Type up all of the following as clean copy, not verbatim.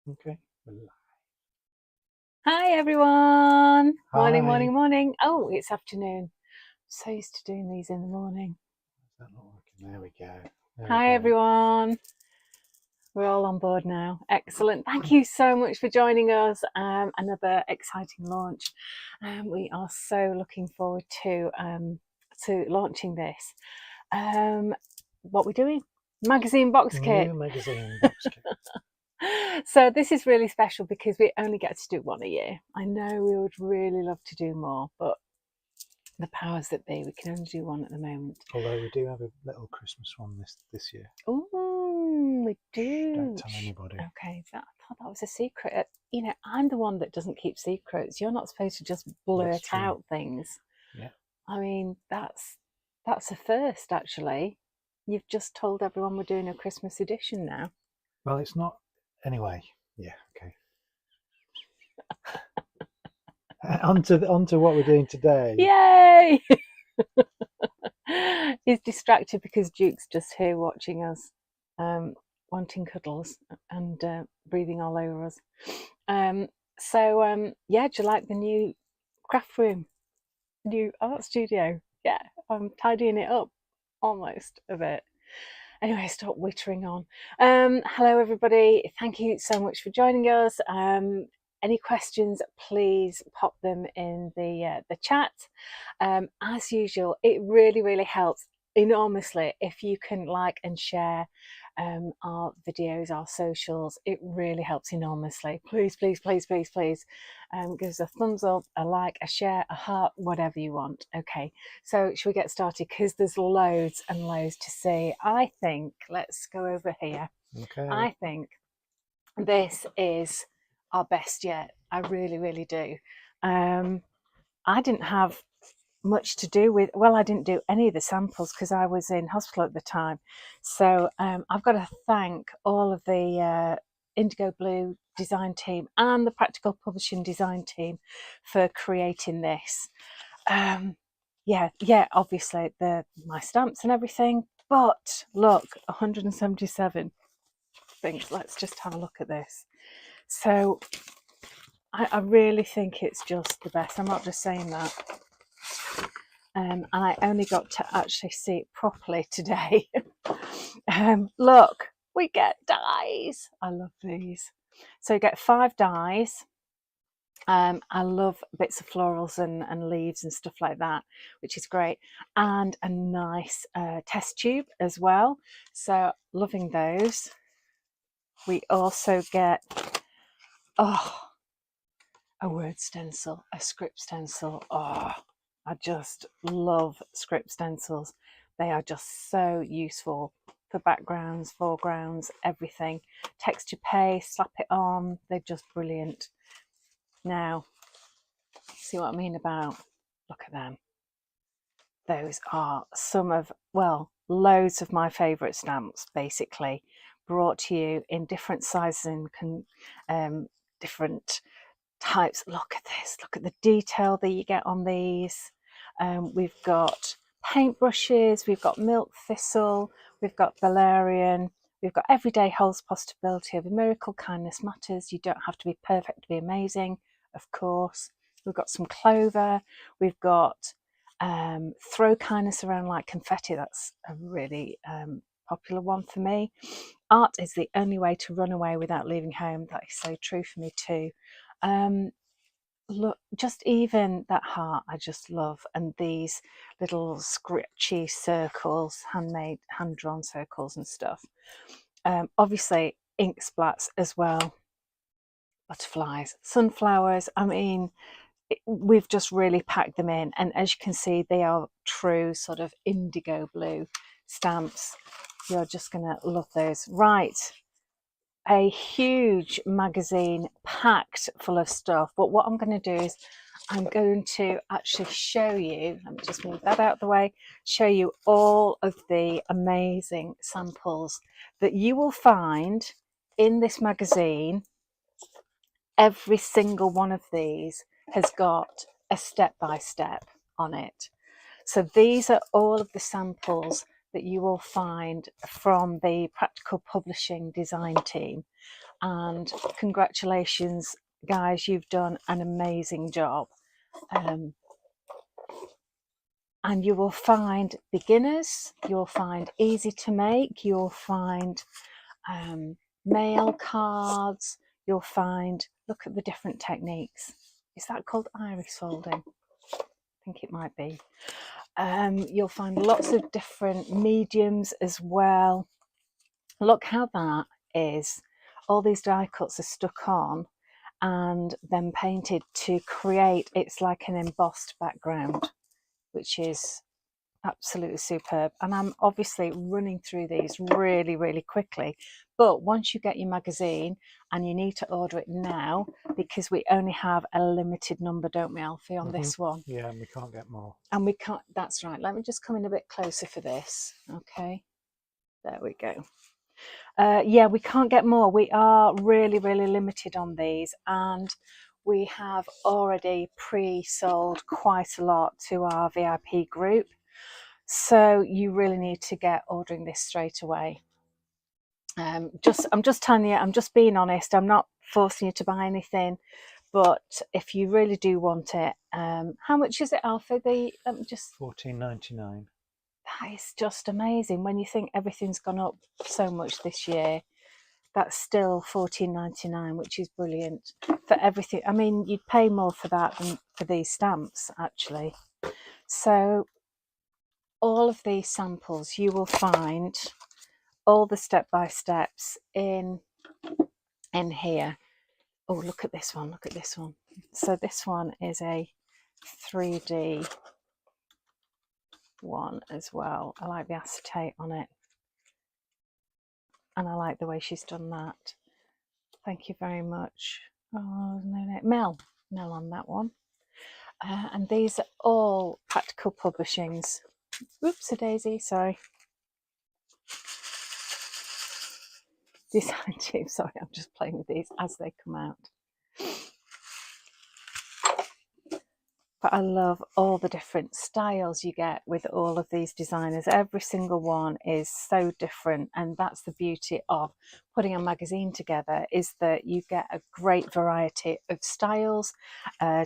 Okay. We're live. Hi everyone. Morning, Hi. morning, morning. Oh, it's afternoon. So used to doing these in the morning. Is that not working? There we go. There we Hi go. everyone. We're all on board now. Excellent. Thank you so much for joining us. Another exciting launch. We are so looking forward to launching this. What we're doing? Magazine box kit. New magazine box kit. So this is really special because we only get to do one a year. I know we would really love to do more, but the powers that be, we can only do one at the moment. Although we do have a little Christmas one this year. Oh, we do. Don't tell anybody. Okay, I thought that was a secret. You know, I'm the one that doesn't keep secrets. You're not supposed to just blurt out things. Yeah. I mean, that's a first, actually. You've just told everyone we're doing a Christmas edition now. Well, it's not. Anyway. Yeah. Okay. onto what we're doing today. Yay! He's distracted because Duke's just here watching us, wanting cuddles and breathing all over us. Yeah, do you like the new craft room, new art studio? Yeah, I'm tidying it up almost a bit. Anyway, stop wittering on. Hello everybody, thank you so much for joining us. Any questions, please pop them in the chat. As usual, it really helps enormously if you can like and share our videos, our socials. It really helps enormously. Please give us a thumbs up, a like, a share, a heart, whatever you want. Okay, so should we get started, because there's loads and loads to see. I think let's go over here. Okay. I think this is our best yet. I really do. I didn't have much to do with, well, I didn't do any of the samples because I was in hospital at the time. So I've got to thank all of the Indigo Blue design team and the Practical Publishing design team for creating this. Yeah, obviously my stamps and everything, but look, 177 things. Let's just have a look at this. So I really think it's just the best. I'm not just saying that. And I only got to actually see it properly today. Look, we get dies. I love these. So you get 5 dies. I love bits of florals and leaves and stuff like that, which is great. And a nice test tube as well. So loving those. We also get, a word stencil, a script stencil. Oh, I just love script stencils. They are just so useful for backgrounds, foregrounds, everything. Texture paste, slap it on. They're just brilliant. Now, see what I mean about, look at them. Those are some of, well, loads of my favourite stamps, basically, brought to you in different sizes and different types. Look at this, look at the detail that you get on these. We've got paintbrushes, we've got milk thistle, we've got valerian, we've got everyday holds possibility of a miracle, kindness matters, you don't have to be perfect to be amazing, of course. We've got some clover, we've got throw kindness around like confetti. That's a really popular one for me. Art is the only way to run away without leaving home. That is so true for me too. Look, just even that heart I just love, and these little scratchy circles, handmade, hand-drawn circles and stuff. Obviously ink splats as well, butterflies, sunflowers. I mean, we've just really packed them in, and as you can see, they are true sort of indigo blue stamps. You're just gonna love those. Right, a huge magazine packed full of stuff, but what I'm going to do is I'm going to actually show you, let me just move that out of the way, show you all of the amazing samples that you will find in this magazine. Every single one of these has got a step-by-step on it. So these are all of the samples that you will find from the Practical Publishing design team. And congratulations, guys, you've done an amazing job. And you will find beginners, you'll find easy to make, you'll find mail cards, you'll find, look at the different techniques. Is that called iris folding? I think it might be. You'll find lots of different mediums as well. Look how that is. All these die cuts are stuck on and then painted to create, it's like an embossed background, which is absolutely superb. And I'm obviously running through these really, really quickly. But once you get your magazine, and you need to order it now because we only have a limited number, don't we, Alfie, on this one? Yeah, and we can't get more. And we can't, that's right. Let me just come in a bit closer for this. Okay, there we go. Yeah, we can't get more. We are really, really limited on these, and we have already pre-sold quite a lot to our VIP group. So you really need to get ordering this straight away. I'm just telling you, I'm just being honest. I'm not forcing you to buy anything, but if you really do want it, how much is it, Alfie? Let me just. $14.99. That is just amazing. When you think everything's gone up so much this year, that's still $14.99, which is brilliant for everything. I mean, you'd pay more for that than for these stamps, actually. So all of these samples, you will find all the step-by-steps in here. Oh, look at this one, look at this one. So this one is a 3D one as well. I like the acetate on it, and I like the way she's done that. Thank you very much. Oh, no, Mel on that one. And these are all Practical Publishings. Oops, a daisy, sorry. Design team, sorry, I'm just playing with these as they come out. But I love all the different styles you get with all of these designers. Every single one is so different, and that's the beauty of putting a magazine together, is that you get a great variety of styles,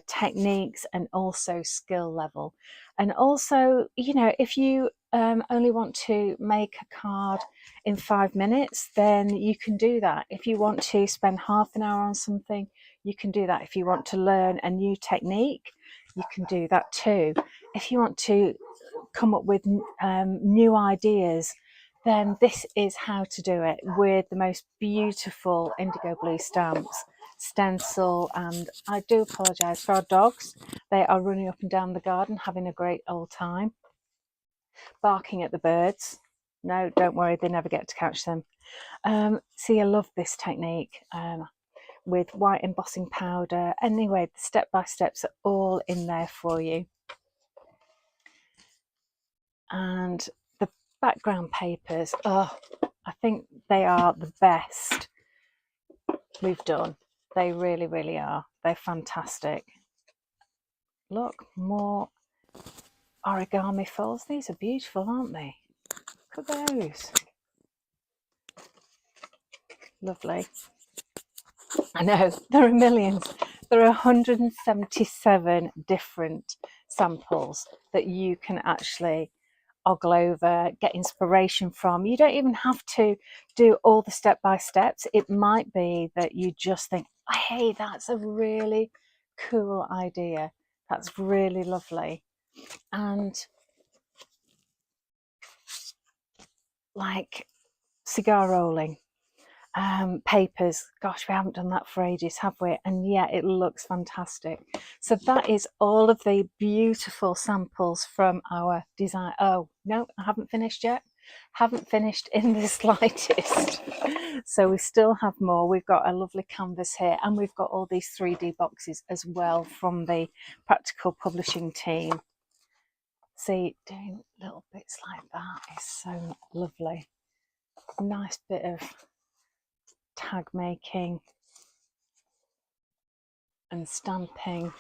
techniques, and also skill level. And also, you know, if you only want to make a card in 5 minutes, then you can do that. If you want to spend half an hour on something, you can do that. If you want to learn a new technique, you can do that too. If you want to come up with new ideas, then this is how to do it, with the most beautiful indigo blue stamps, stencil. And I do apologise for our dogs. They are running up and down the garden having a great old time, barking at the birds. No, don't worry, they never get to catch them. See, I love this technique. With white embossing powder. Anyway, the step-by-steps are all in there for you. And the background papers, oh, I think they are the best we've done. They really, really are. They're fantastic. Look, more origami folds. These are beautiful, aren't they? Look at those. Lovely. I know, there are millions. There are 177 different samples that you can actually ogle over, get inspiration from. You don't even have to do all the step-by-steps. It might be that you just think, hey, that's a really cool idea. That's really lovely. And like cigar rolling. Papers, gosh, we haven't done that for ages, have we? And yeah, it looks fantastic. So that is all of the beautiful samples from our design. Oh no, I haven't finished yet. Haven't finished in the slightest. So we still have more. We've got a lovely canvas here, and we've got all these 3D boxes as well from the Practical Publishing team. See, doing little bits like that is so lovely. Nice bit of tag making and stamping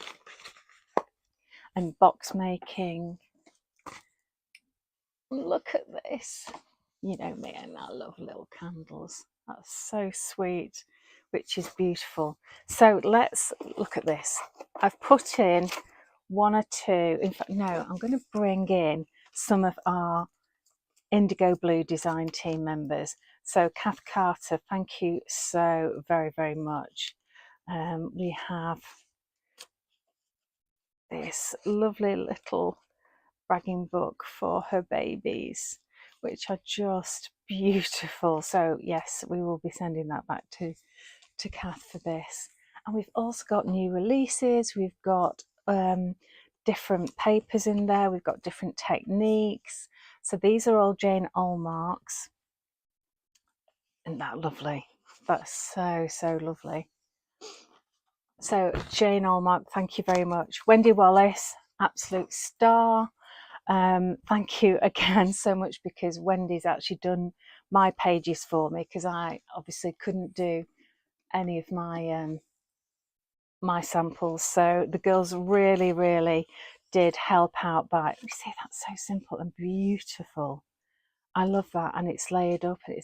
and box making. Look at this. You know me, and I love little candles. That's so sweet, which is beautiful. So let's look at this. I've put in one or two. In fact, no, I'm going to bring in some of our Indigo Blue design team members. So Kath Carter, thank you so very, very much. We have this lovely little bragging book for her babies, which are just beautiful. So yes, we will be sending that back to Kath for this. And we've also got new releases. We've got different papers in there. We've got different techniques. So these are all Jane Allmarks. Isn't that lovely? That's so, so lovely. So Jane Allmark, thank you very much. Wendy Wallace, absolute star. Thank you again so much, because Wendy's actually done my pages for me, because I obviously couldn't do any of my my samples. So the girls really, really did help out by, you see, that's so simple and beautiful. I love that, and it's layered up, and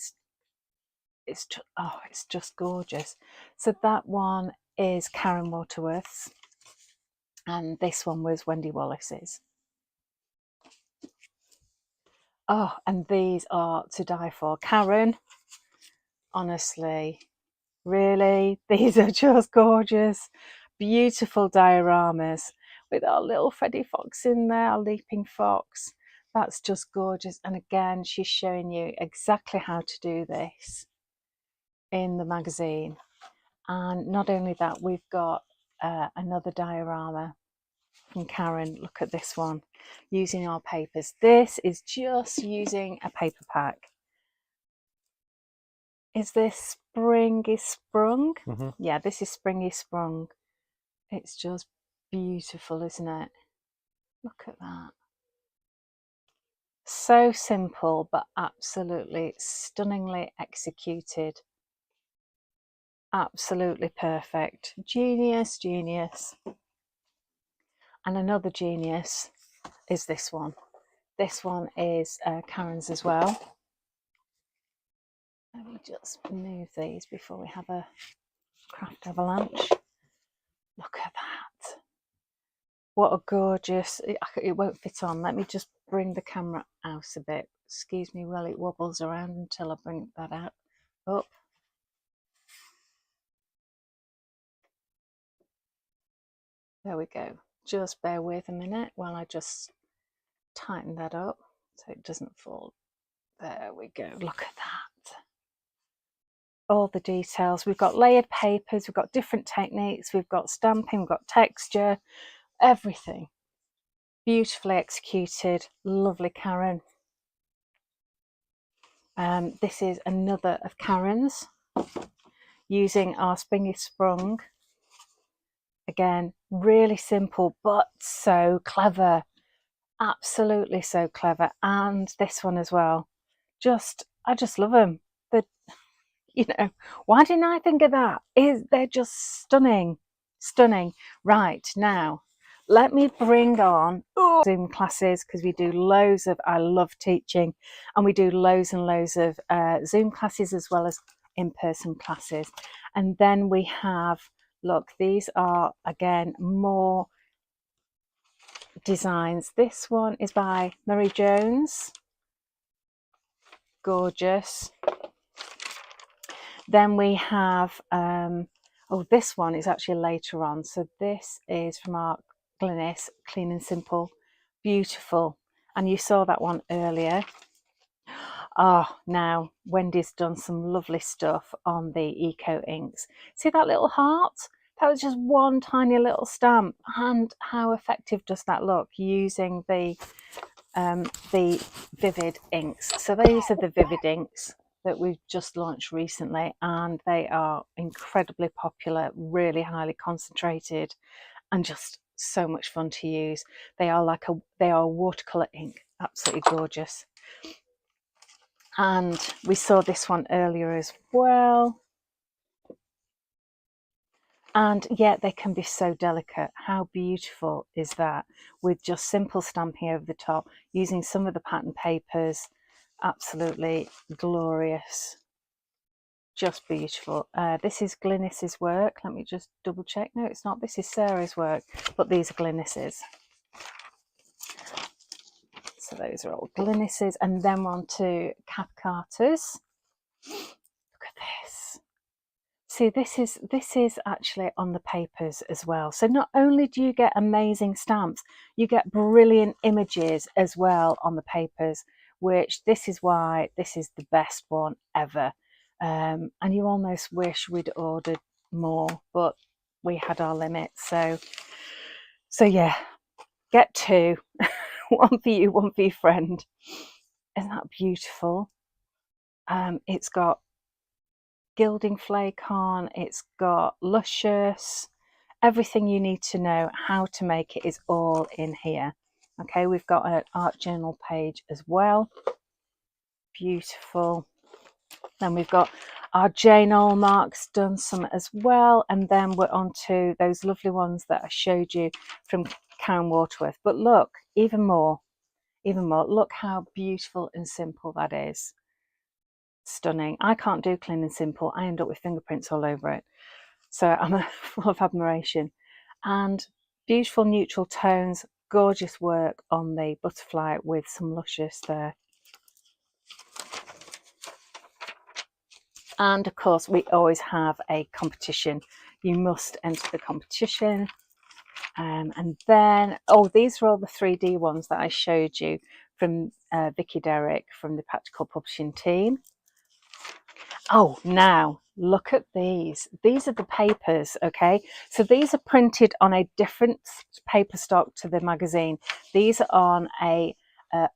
it's just gorgeous. So that one is Karen Waterworth's, and this one was Wendy Wallace's. Oh, and these are to die for. Karen, honestly, really, these are just gorgeous, beautiful dioramas with our little Freddy Fox in there, our leaping fox. That's just gorgeous. And again, she's showing you exactly how to do this in the magazine. And not only that, we've got another diorama from Karen. Look at this one, using our papers. This is just using a paper pack. Is this Spring is Sprung? Mm-hmm. Yeah, this is Spring is Sprung. It's just beautiful, isn't it? Look at that. So simple, but absolutely stunningly executed. Absolutely perfect. Genius, genius. And another genius is this one. This one is Karen's as well. Let me just move these before we have a craft avalanche. Look at that. What a gorgeous, it won't fit on. Let me just bring the camera out a bit. Excuse me while it wobbles around until I bring that out. Up. There we go. Just bear with a minute while I just tighten that up so it doesn't fall. There we go. Look at that. All the details. We've got layered papers, we've got different techniques, we've got stamping, we've got texture, everything. Beautifully executed. Lovely, Karen. This is another of Karen's, using our Springy Sprung. Again, really simple, but so clever. Absolutely so clever. And this one as well. I just love them. You know, why didn't I think of that? They're just stunning. Stunning. Right, now, let me bring on Zoom classes, because we do loads of, I love teaching, and we do loads and loads of Zoom classes as well as in-person classes. And then we have, look, these are, again, more designs. This one is by Marie Jones. Gorgeous. Then we have, oh, this one is actually later on. So this is from our Glynis, Clean and Simple. Beautiful. And you saw that one earlier. Oh, now Wendy's done some lovely stuff on the Eco Inks. See that little heart? That was just one tiny little stamp. And how effective does that look using the Vivid inks? So these are the Vivid inks that we've just launched recently, and they are incredibly popular, really highly concentrated, and just so much fun to use. They are watercolor ink, absolutely gorgeous. And we saw this one earlier as well. and yet they can be so delicate. How beautiful is that, with just simple stamping over the top using some of the pattern papers. Absolutely glorious, just beautiful. This is Glynis's work. Let me just double check. No, it's not. This is Sarah's work, but these are Glynis's. So those are all Glynis's, and then we're on to Kath Carter's. Look at this. See, this is actually on the papers as well. So not only do you get amazing stamps, you get brilliant images as well on the papers, which this is why this is the best one ever. And you almost wish we'd ordered more, but we had our limits. So yeah, get two. One for you, one for your friend. Isn't that beautiful? It's got gilding flake on, it's got luscious, everything you need to know how to make it is all in here. Okay, we've got an art journal page as well. Beautiful. Then we've got our Jane Allmarks done some as well, and then we're on to those lovely ones that I showed you from Karen Waterworth. But look, even more, look how beautiful and simple that is. Stunning. I can't do clean and simple. I end up with fingerprints all over it. So I'm full of admiration. And beautiful neutral tones, gorgeous work on the butterfly with some luscious there. And of course, we always have a competition. You must enter the competition. And then, oh, these are all the 3D ones that I showed you from Vicky Derrick from the Practical Publishing team. Oh, now look at these. These are the papers, okay? So these are printed on a different paper stock to the magazine. These are on a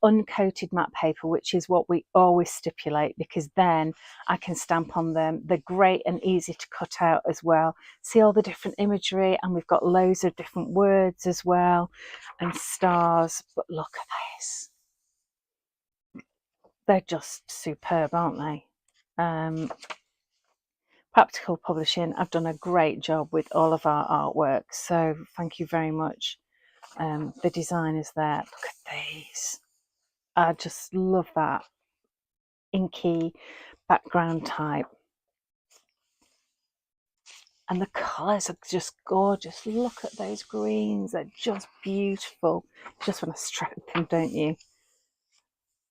uncoated matte paper, which is what we always stipulate, because then I can stamp on them. They're great and easy to cut out as well. See all the different imagery, and we've got loads of different words as well and stars. But look at this. They're just superb, aren't they? Practical Publishing have done a great job with all of our artwork, so thank you very much. The designers there, look at these. I just love that inky background type, and the colours are just gorgeous. Look at those greens, they're just beautiful. Just want to stroke them, don't you?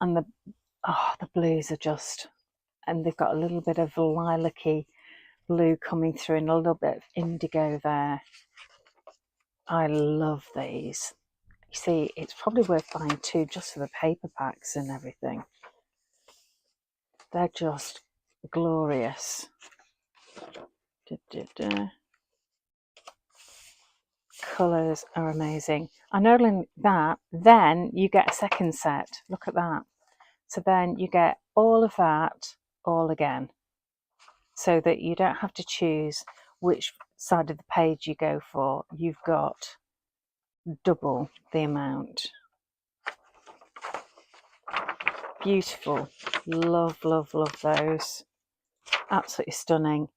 And the blues are just, and they've got a little bit of lilac-y blue coming through and a little bit of indigo there. I love these. You see, it's probably worth buying two just for the paper packs and everything. They're just glorious. Colours are amazing. And not only that, then you get a second set. Look at that. So then you get all of that all again, so that you don't have to choose which side of the page you go for. You've got double the amount. Beautiful. Love, love, love those. Absolutely stunning.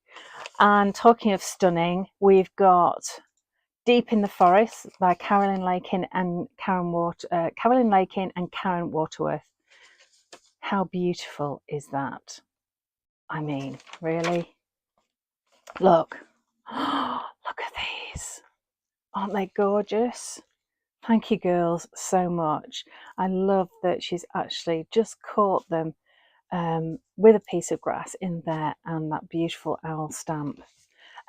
And talking of stunning, we've got Deep in the Forest by Carolyn Lakin and Karen Waterworth. How beautiful is that? I mean, really? Look. Look at these. Aren't they gorgeous? Thank you, girls, so much. I love that she's actually just caught them with a piece of grass in there and that beautiful owl stamp.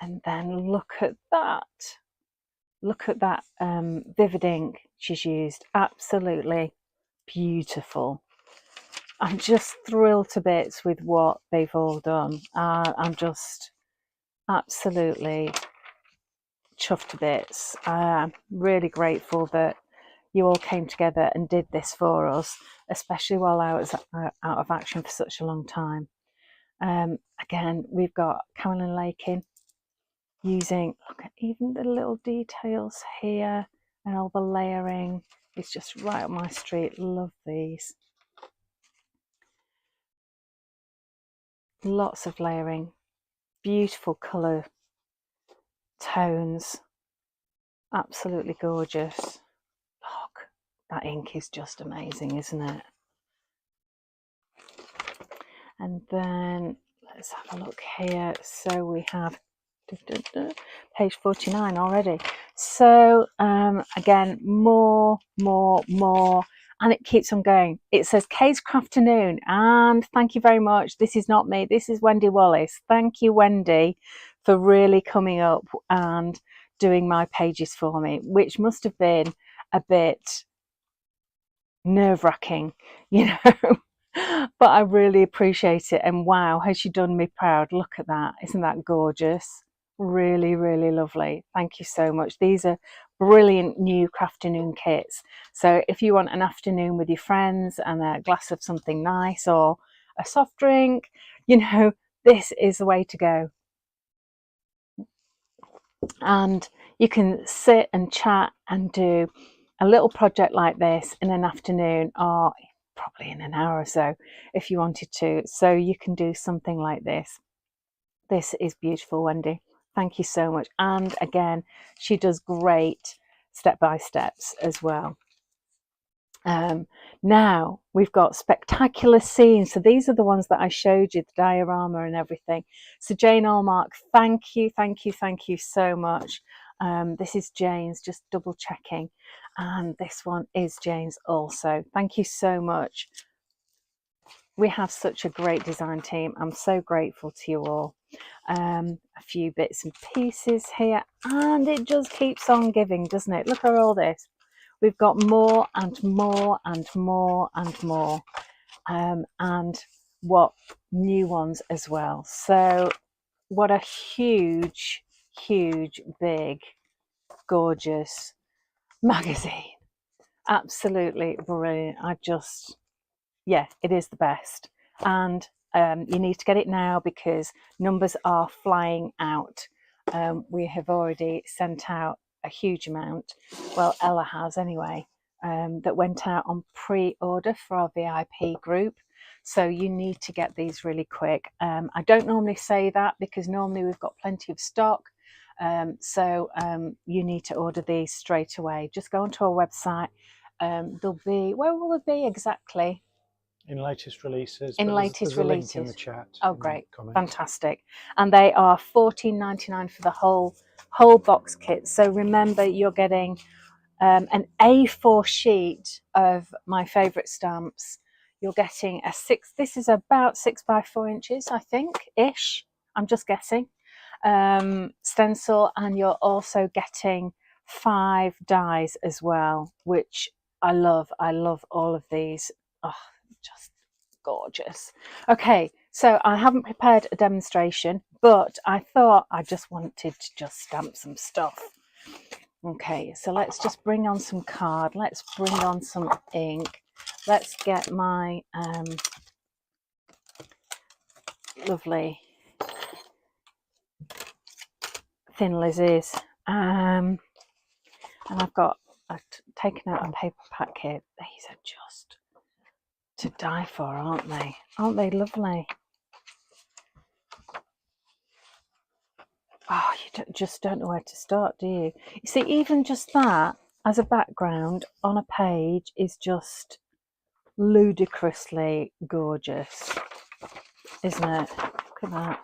And then look at that. Look at that vivid ink she's used. Absolutely beautiful. I'm just thrilled to bits with what they've all done. I'm just absolutely chuffed to bits. I'm really grateful that you all came together and did this for us, especially while I was out of action for such a long time. Again, we've got Carolyn Lakin using, look at even the little details here and all the layering. It's just right up my street. Love these. Lots of layering, beautiful colour tones. Absolutely gorgeous. Look, that ink is just amazing, isn't it? And then let's have a look here. So we have page 49 already. So again, more, and it keeps on going. It says Kay's Crafternoon, and thank you very much. This is not me, this is Wendy Wallace. Thank you, Wendy, for really coming up and doing my pages for me, which must have been a bit nerve-wracking, you know. But I really appreciate it, and wow, has she done me proud. Look at that, isn't that gorgeous? Really, really lovely. Thank you so much. These are brilliant new Crafternoon kits, so if you want an afternoon with your friends and a glass of something nice or a soft drink, you know, this is the way to go. And you can sit and chat and do a little project like this in an afternoon, or probably in an hour or so if you wanted to. So you can do something like this. This is beautiful, Wendy. Thank you so much. And again, she does great step-by-steps as well. Now we've got spectacular scenes. So these are the ones that I showed you, the diorama and everything. So Jane Allmark, thank you so much. This is Jane's, just double checking, and this one is Jane's also. Thank you so much. We have such a great design team. I'm so grateful to you all. A few bits and pieces here, and it just keeps on giving, doesn't it? Look at all this. We've got more and more and more and more, and what new ones as well. So what a huge, big, gorgeous magazine. Absolutely brilliant. Yeah, it is the best. And you need to get it now because numbers are flying out. We have already sent out a huge amount. Well, Ella has anyway, that went out on pre-order for our VIP group. So you need to get these really quick. I don't normally say that because normally we've got plenty of stock. So you need to order these straight away. Just go onto our website. They'll be, where will it be exactly? In latest releases. In latest there's releases. A link in the chat. Oh, great. Fantastic. And they are $14.99 for the whole box kit. So remember, you're getting an A4 sheet of my favorite stamps. You're getting a this is about 6 by 4 inches, I think, ish. I'm just guessing. Stencil, and you're also getting 5 dies as well, which I love. I love all of these. Oh, just gorgeous. Okay, so I haven't prepared a demonstration, but I thought I just wanted to just stamp some stuff. Okay, so let's just bring on some card. Let's bring on some ink. Let's get my lovely Thin Lizzies. And I've taken out a paper pack here. These are just to die for, aren't they? Aren't they lovely? Oh, just don't know where to start, do you? You see, even just that as a background on a page is just ludicrously gorgeous, isn't it? Look at that.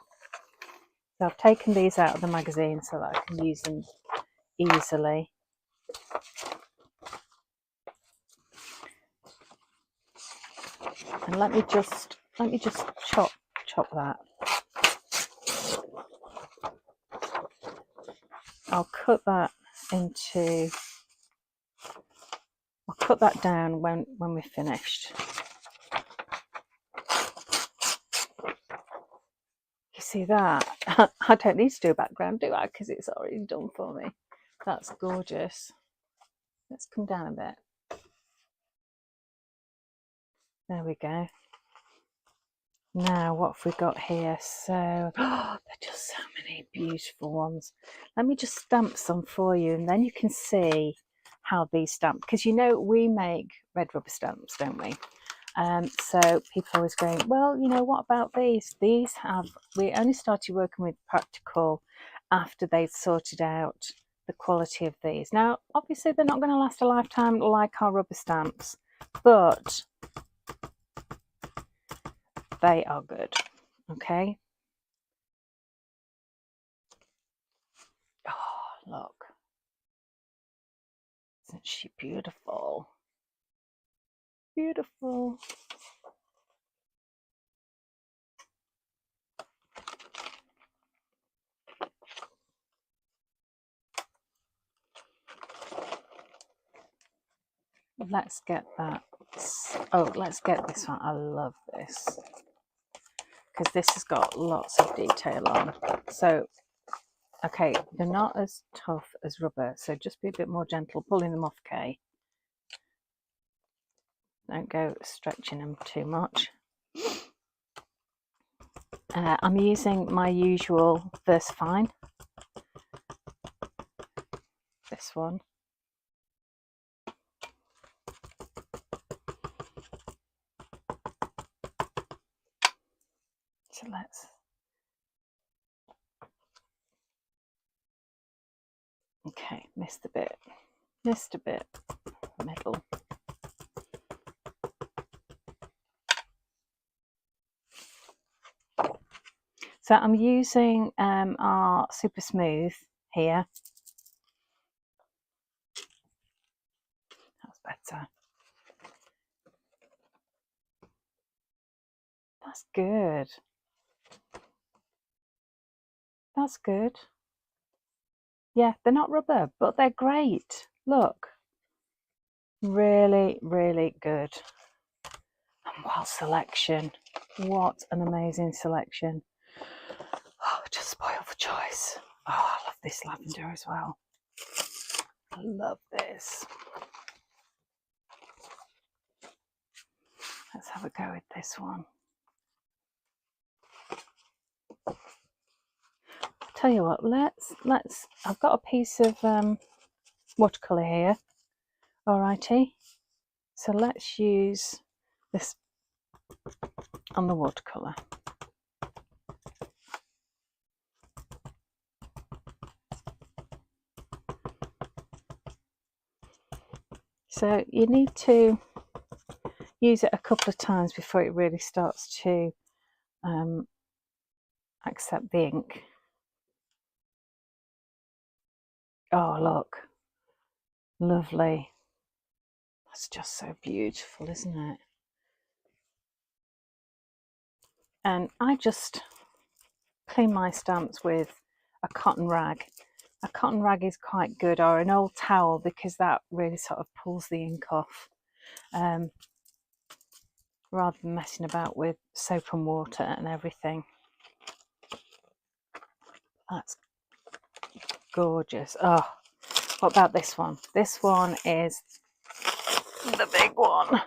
So I've taken these out of the magazine so that I can use them easily. And let me just chop that. I'll cut that down when we're finished. You see that? I don't need to do a background, do I? Because it's already done for me. That's gorgeous. Let's come down a bit. There we go. Now, what have we got here? So, there are just so many beautiful ones. Let me just stamp some for you, and then you can see how these stamp. Because you know we make red rubber stamps, don't we? So people are always going, well, you know, what about these? We only started working with practical after they've sorted out the quality of these. Now, obviously they're not going to last a lifetime like our rubber stamps, but they are good. Okay. Oh, look. Isn't she beautiful? Beautiful. Let's get that. Oh, let's get this one. I love this because this has got lots of detail on. So, okay, they're not as tough as rubber, so just be a bit more gentle pulling them off, Kay. Don't go stretching them too much. I'm using my usual VersaFine. This one. So let's. Okay, missed a bit. Missed a bit. Middle. So I'm using our Super Smooth here. That's better. That's good. That's good. Yeah, they're not rubber, but they're great. Look. Really, really good. And what selection. What an amazing selection. Oh, just spoiled the choice. Oh, I love this lavender as well. I love this. Let's have a go with this one. Tell you what, let's I've got a piece of watercolor here. Alrighty. So let's use this on the watercolor. So you need to use it a couple of times before it really starts to accept the ink. Oh, look. Lovely. That's just so beautiful, isn't it? And I just clean my stamps with a cotton rag. A cotton rag is quite good, or an old towel, because that really sort of pulls the ink off, rather than messing about with soap and water and everything. That's gorgeous. Oh, what about this one? This one is the big one.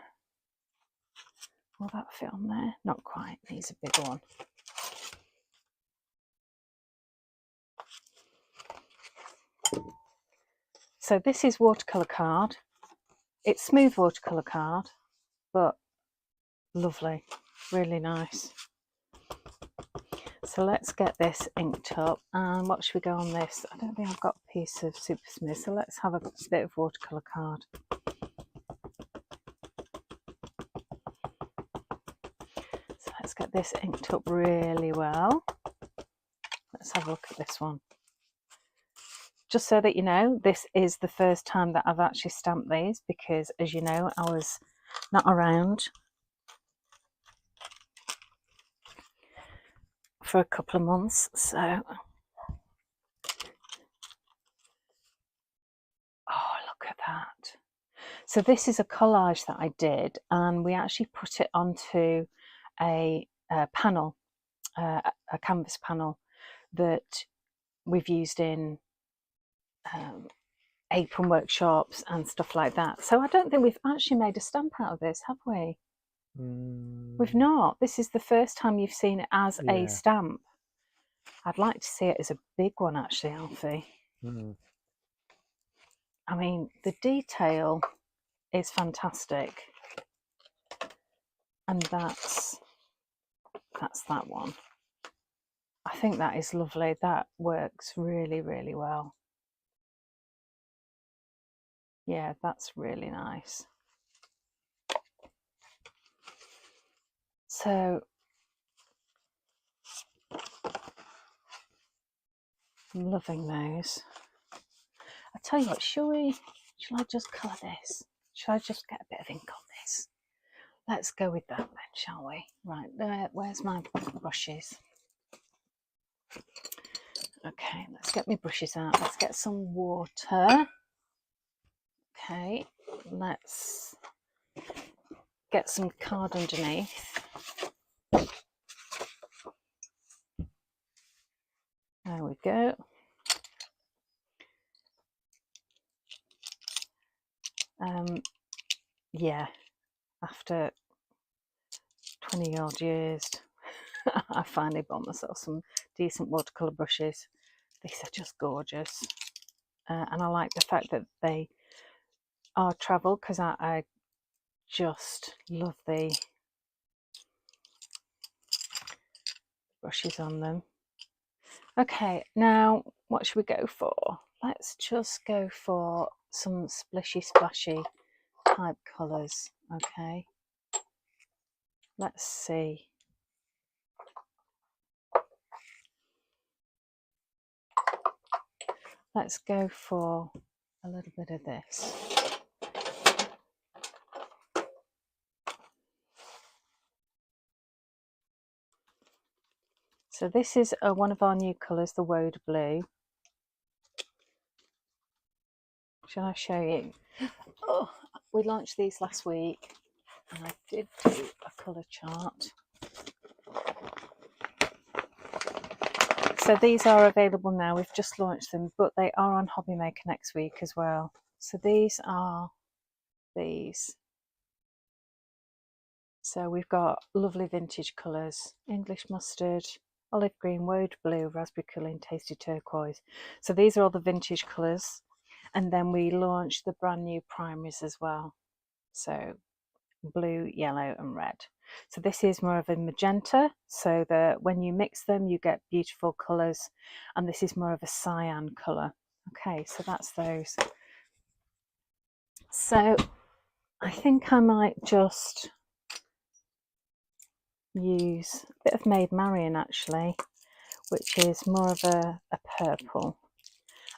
Will that fit on there? Not quite. Needs a big one. So this is Watercolor Card. It's smooth Watercolor Card, but lovely, really nice. So let's get this inked up. And what should we go on this? I don't think I've got a piece of Super Smooth, so let's have a bit of Watercolor Card. So let's get this inked up really well. Let's have a look at this one. Just so that you know, this is the first time that I've actually stamped these, because as you know, I was not around for a couple of months. So, oh, look at that. So this is a collage that I did, and we actually put it onto a panel, a canvas panel that we've used in apron workshops and stuff like that. So I don't think we've actually made a stamp out of this, have we? We've not. This is the first time you've seen it as a stamp. I'd like to see it as a big one, actually, Alfie. I mean, the detail is fantastic. And that's that one. I think that is lovely. That works really, really well. Yeah, that's really nice. So I'm loving those. I tell you what, shall I just colour this? Shall I just get a bit of ink on this? Let's go with that then, shall we? Right, where's my brushes? Okay, let's get my brushes out. Let's get some water. Okay, let's get some card underneath. There we go. Yeah, after 20 odd years, I finally bought myself some decent watercolour brushes. These are just gorgeous. And I like the fact that they are travel, because I just love the brushes on them. Okay, now what should we go for? Let's just go for some splishy splashy type colours. Okay, let's see. Let's go for a little bit of this. So this is one of our new colours, the Woad Blue. Shall I show you? Oh, we launched these last week and I did do a colour chart. So these are available now. We've just launched them, but they are on Hobby Maker next week as well. So these are these. So we've got lovely vintage colours: English mustard, olive green, woad blue, raspberry colour and tasty turquoise. So these are all the vintage colours. And then we launched the brand new primaries as well. So blue, yellow and red. So this is more of a magenta, so that when you mix them you get beautiful colours, and this is more of a cyan colour. Okay, so that's those. So I think I might just use a bit of Maid Marian actually, which is more of a purple,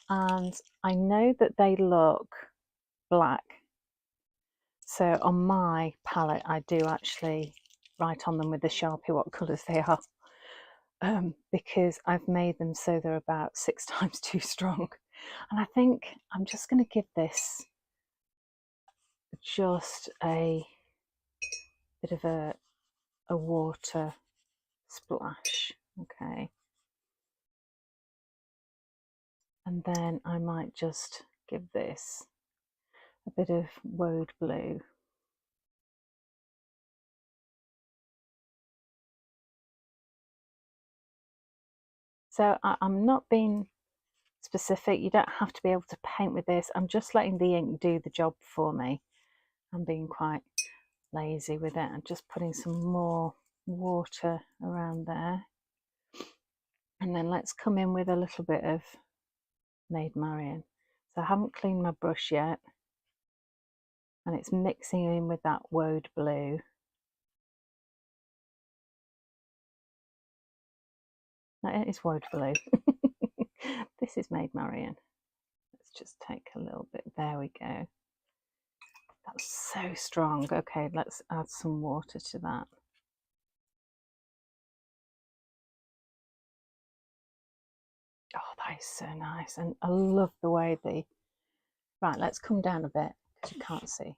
and I know that they look black, so on my palette I do actually write on them with the Sharpie what colours they are, because I've made them so they're about 6 times too strong. And I think I'm just going to give this just a bit of a water splash. Okay, and then I might just give this a bit of Woad Blue. So I'm not being specific. You don't have to be able to paint with this. I'm just letting the ink do the job for me. I'm being quite lazy with it. I'm just putting some more water around there. And then let's come in with a little bit of Maid Marian. So I haven't cleaned my brush yet, and it's mixing in with that Woad Blue. No, it is Woad Blue. This is Maid Marian. Let's just take a little bit. There we go. That's so strong. Okay, let's add some water to that. Oh, that is so nice. And I love the way the... Right, let's come down a bit because you can't see.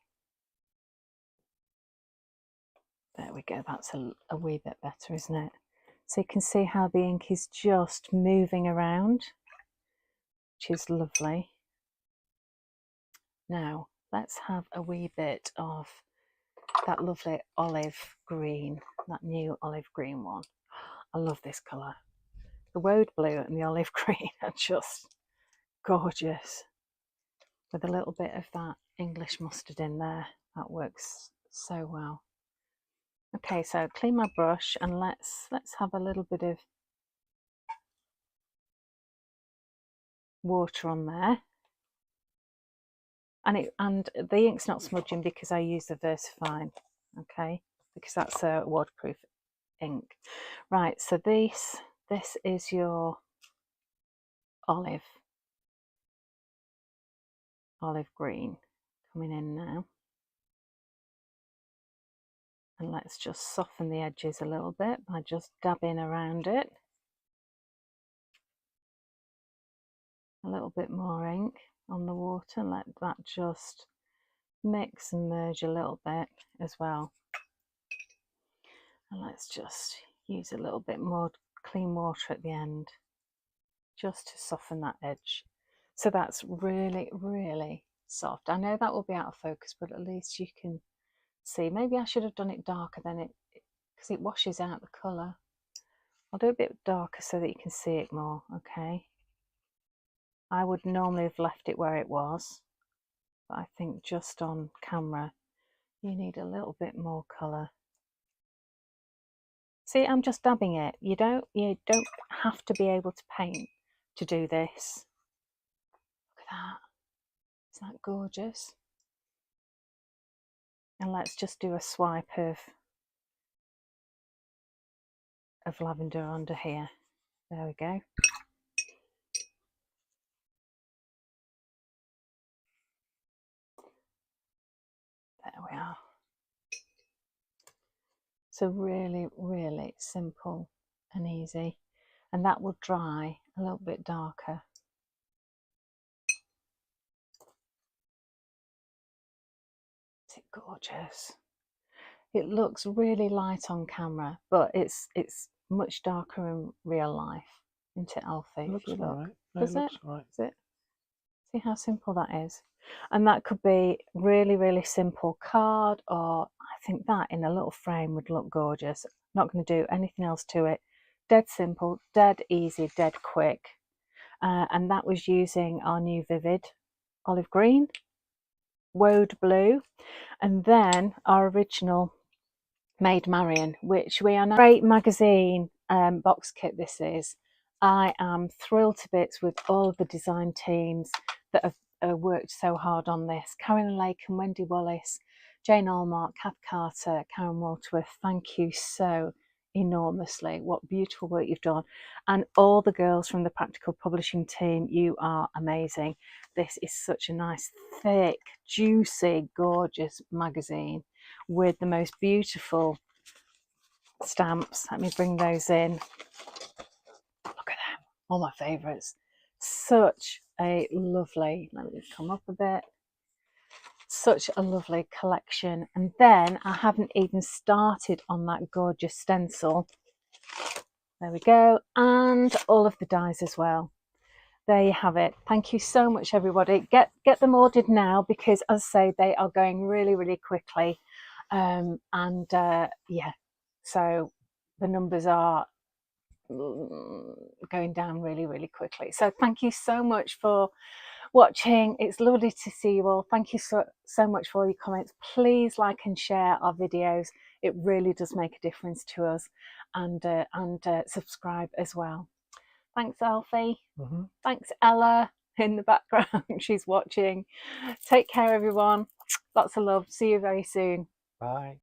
There we go. That's a wee bit better, isn't it? So you can see how the ink is just moving around, which is lovely. Now, let's have a wee bit of that lovely olive green, that new olive green one. I love this colour. The Woad Blue and the olive green are just gorgeous. With a little bit of that English mustard in there, that works so well. Okay, so clean my brush and let's have a little bit of water on there. And the ink's not smudging because I use the VersaFine, okay, because that's a waterproof ink. Right, so this is your olive green coming in now. And let's just soften the edges a little bit by just dabbing around it. A little bit more ink on the water, let that just mix and merge a little bit as well. And let's just use a little bit more clean water at the end just to soften that edge. So that's really, really soft. I know that will be out of focus, but at least you can see. Maybe I should have done it darker than it, because it washes out the colour. I'll do a bit darker so that you can see it more, okay? I would normally have left it where it was, but I think just on camera you need a little bit more colour. See, I'm just dabbing it. You don't have to be able to paint to do this. Look at that. Isn't that gorgeous? And let's just do a swipe of lavender under here. There we go. There we are. So really, really simple and easy. And that will dry a little bit darker. Is it gorgeous? It looks really light on camera, but it's much darker in real life, isn't it, Alfie? It looks all right. Does it? Looks all right. Does it? See how simple that is? And that could be really, really simple card, or I think that in a little frame would look gorgeous. Not going to do anything else to it. Dead simple, dead easy, dead quick. And that was using our new Vivid olive green, Woad blue, and then our original Maid Marian, which we are now. Great magazine box kit this is. I am thrilled to bits with all of the design teams that have worked so hard on this. Carolyn Lake and Wendy Wallace, Jane Allmark, Kath Carter, Karen Waterworth, thank you so enormously. What beautiful work you've done. And all the girls from the Practical Publishing team, you are amazing. This is such a nice, thick, juicy, gorgeous magazine with the most beautiful stamps. Let me bring those in. Look at them, all my favourites. Such a lovely, let me come up a bit, such a lovely collection. And then I haven't even started on that gorgeous stencil. There we go, and all of the dies as well. There you have it. Thank you so much, everybody. Get them ordered now, because as I say, they are going really, really quickly. Yeah, so the numbers are going down really, really quickly. So thank you so much for watching. It's lovely to see you all. Thank you so much for all your comments. Please like and share our videos. It really does make a difference to us. And subscribe as well. Thanks, Alfie. Thanks, Ella, in the background. She's watching. Take care, everyone. Lots of love. See you very soon. Bye.